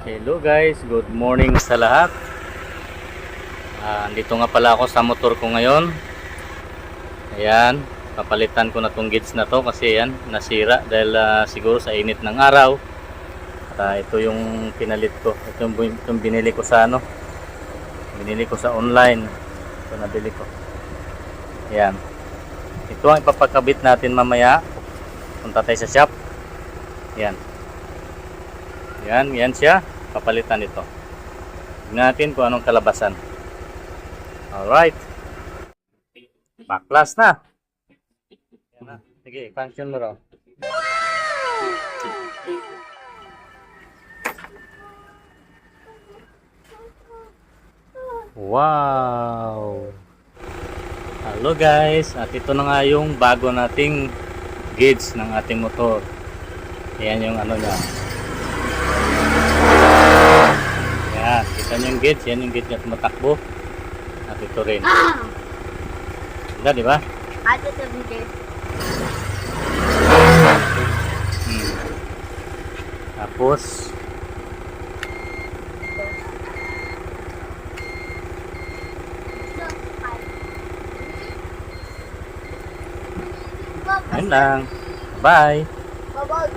Hello guys, good morning sa lahat. Andito nga pala ako sa motor ko ngayon. Ayan, papalitan ko na tong gauge na to kasi yan, nasira dahil siguro sa init ng araw. Ito yung pinalit ko. Itong binili ko sa binili ko sa online. Ito nabili ko. Ayan. Ito ang ipapakabit natin mamaya. Punta tayo sa shop. Ayan. Yan siya. Papalitan ito. Tignan natin kung anong kalabasan. Alright. Baklas na. Yan na. Sige, function mo raw. Wow. Hello guys. At ito na nga yung bago nating gauge ng ating motor. Yan yung ano niya. Yan, kita nyo yung gauge. Yan yung gauge na tumatakbo. At ito rin. Ganda, di ba? Ito sa video. Tapos ayun lang. Bye. Bye-bye.